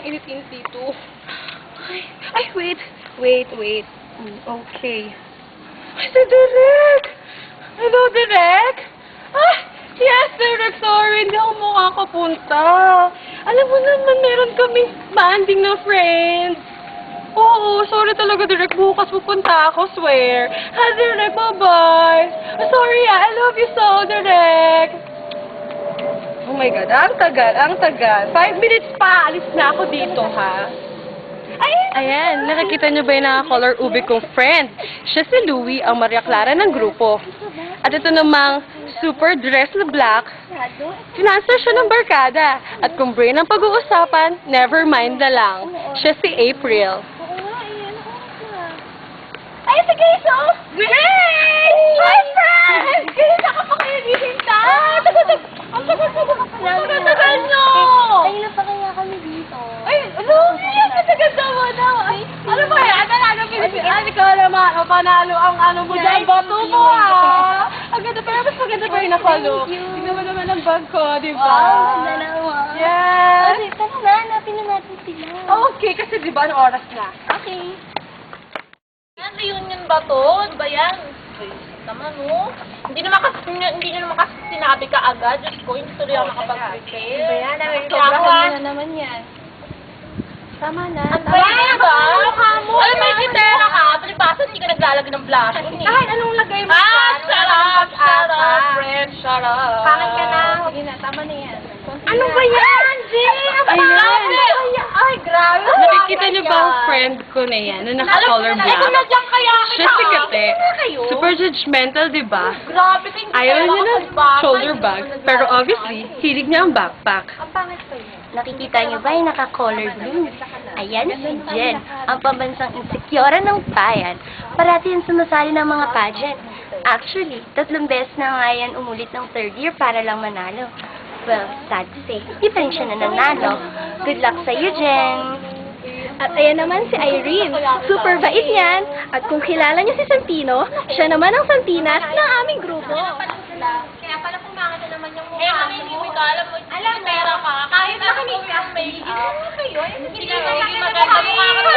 init-init dito. Ay, wait. Wait. Okay. Ay, si Direk! Hello, Direk! Ah, yes, Direk, sorry. Hindi ako makakapunta. Alam mo naman, meron kaming banding na friends. Oo, sorry talaga, Direk. Bukas pupunta ako, swear. Ha, Direk, bye-bye. Sorry, I love you so, Direk. Oh my God, ang tagal. 5 minutes pa, alis na ako dito, ha? Ayan, nakikita niyo ba yung naka-color ube kong friend? Siya si Louie, ang Maria Clara ng grupo. At ito namang super dress na black, financer siya ng barkada. At kung brain ang pag-uusapan, never mind na lang. Siya si April. Ay, si Grace, oh! Grace! Hi, friend! Grace, ako pa kayo gisintay! Ang tagal nyo! Ayun na pa kaya kami dito. Ay, Louie! Ang matagal daw. Ano ba yan? Talaga Pilipinas. Ikaw naman, panalo ang ano mo dyan. Bato mo, ha? Ang ganda, pero mas maganda pa rin ako, Lu. Tingnan mo naman ang bag ko, di ba? Wow, ang dalawa. Yes! Tara na, hanapin na natin sila. Okay, kasi di ba, ang oras na? Okay. Yan, reunion ba to? Ano ba yan? Naman, no? Hindi nyo naman kasi sinabi ka agad. Diyos ko, hindi tuloy ako nakapag-prepare. Ba yan? Sobrahan mo na naman yan. Tama na. Ano ba yan ba? Alam, may gitera ka. Palibasan, hindi ka naglalagay ng blush. Kahit anong lagay mo Shut up, friend, shut up. Pangit ka na. Sige na, tama na yan. Ano ba yan, Jay? Ay, grabe. Nakikita niyo ba ang friend ko na yan, na naka-color black? Diyan kaya Siya si Kate. Super judgmental, di ba? Grabe, hindi Ayaw niya ng shoulder bag, pero obviously, hilig niya ang backpack. Nakikita niyo ba yung naka-color blue? Ayan si Jen, ang pambansang insekyora ng bayan. Parati yan sumasali ng mga pageant. Actually, 3 beses na nga yan umulit ng 3rd year para lang manalo. Well, sad to say, di pa rin siya nananalo. Good luck sa'yo, Jen! At ayan naman si Irene. Super bait yan. At kung kilala niyo si Santino, siya naman ang Santinas ng aming grupo. Kaya pala pumakita naman yung mukha mo. Hindi mo alam mo, pera ka. Kahit na kami yung make-up. Hindi ka magiging maganda mukha ka.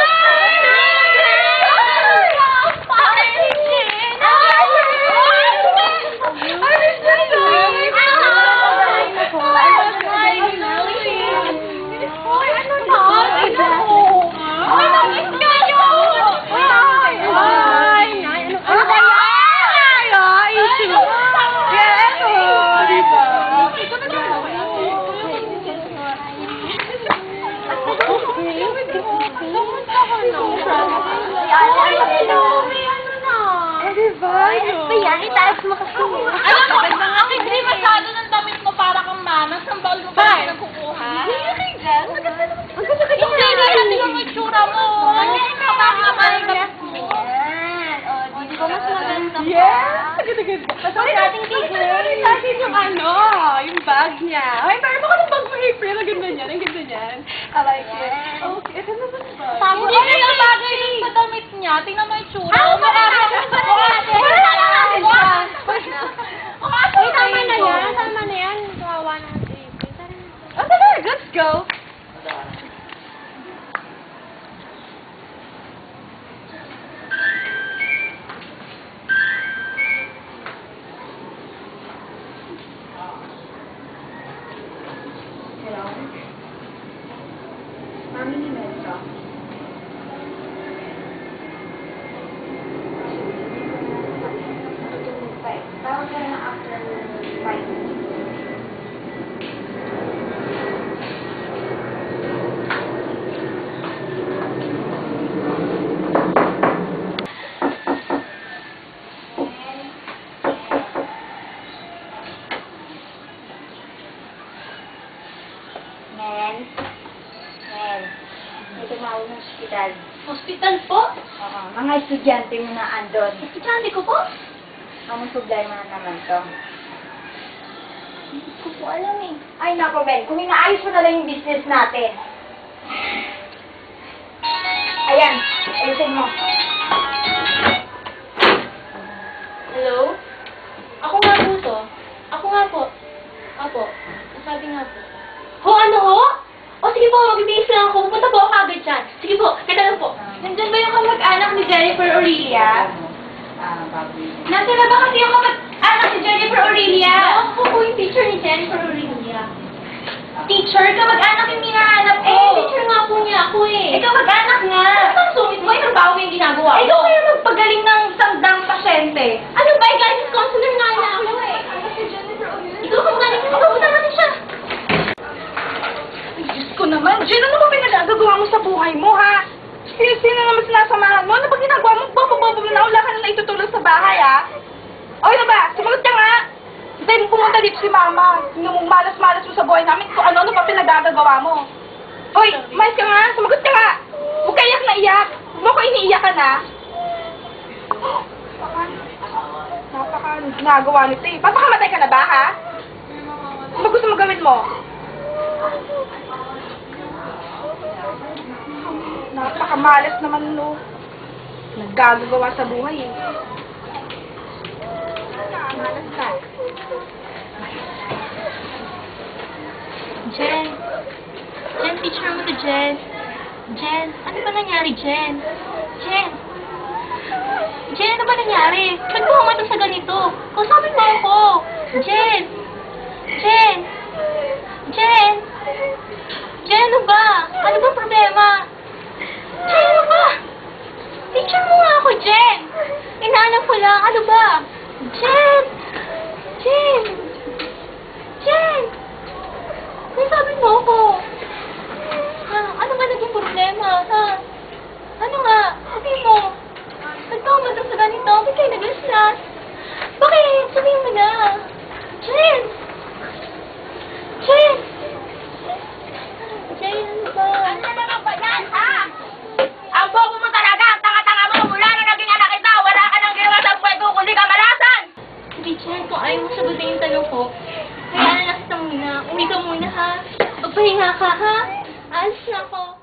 Ayan, itaas mo kasi. Alam mo, hindi masyado ng damit mo para kang manas. Ang baul mo ba yung kukuha? Hindi natin yung itsura mo. Kapag naman ang damit mo. Di ba mas maganda? Yes! Ganda-ganda. Sorry natin kay Grace. Natin yung yung bag niya. Ay, pero baka ng bag mo, April. Ang ganda niyan. I like it. Okay, ito na ba? Hindi na yung bagay yung sa damit niya. Tingnan mo yung itsura. Tama na yan. Kawawa na si April. Oh, tara. Let's go. Ito na ako ng hospital. Hospital po? Oo, mga estudyante mo na andon. Estudyante ko po? Ang problema na naman to. Hindi ko po alam eh. Ay, nako, Ben. Kung inaayos mo na lang yung business natin. Ayan, ayusin mo. Hello? Ako nga po to. Ako nga po. Apo. Nasabi nga po. Ho, ano ho? O sige po, magbibihis lang ako. Pupunta po ako agad dyan. Sige po, teka lang po. Nandyan ba yung kamag-anak ni Jennifer Aurelia? Nasaan na ba kasi yung kamag-anak ni Jennifer Aurelia? Ako po yung teacher ni Jennifer Aurelia. Teacher, kamag-anak yung hinahanap ko. Teacher nga po niya ako eh. Eh, kamag-anak nga. Ang sungit mo, trabaho yung ginagawa Eh, ikaw kaya magpagaling ng sangdang pasyente. Ano ba, guidance counselor nga na ako eh. Ikaw kung galing mo, papunta natin siya. Diyos ko naman, Jen, ano ba pinagagawa mo sa buhay mo, ha? Sino naman sinasamahan mo? Ano ba ginagawa mo? Bobo-bobo mo na, wala ka na naitutulog sa bahay, ha? O, ano ba? Sumagot ka nga. Hintayin mo pumunta dito si Mama. Yung malas-malas mo sa buhay namin, kung ano-ano pa pinagagawa mo. Hoy, mais ka nga, sumagot ka nga. Huwag ka iyak na iyak. Huwag mo ko iniiyakan, ha? Napaka ginagawa nito eh. Papakamatay ka na ba, ha? Ano ba gusto mo gawin mo? Napakamalas naman, no. Naggagawa sa buhay, eh. Malas ka. Jen. Jen, teacher mo to, Jen. Jen, ano ba nangyari, Jen? Jen. Jen, ano ba nangyari? Ba't mo umata sa ganito? Kausapin mo ako. Jen. Jen. Jen. Jen, ano ba? Ano ba problema? Jen, ano ba? Teacher mo nga ako, Jen. Inaalam ko lang. Ano ba? Jen. Jen. Jen. Kausapin mo ako. Ha? Ano ba naging problema? Ha? Ano nga? Sabihin mo. Ba't ka umata sa ganito? Ba't kayo nag-islas? Bakit? Sabihin mo na. Jen. Jen. Jen, ano ba? Ano naman ba yan, ha? Ang bobo mo talaga, ang tanga-tanga mo, mula na naging anak kita, wala ka nang ginawa sa buhay ko, kundi kamalasan! Hindi, Jen, kung ayaw mo sagutin yung tanong ko, kaya na lang kita muna. Uwi ka muna, ha? Magpahinga ka, ha? Alis na ako.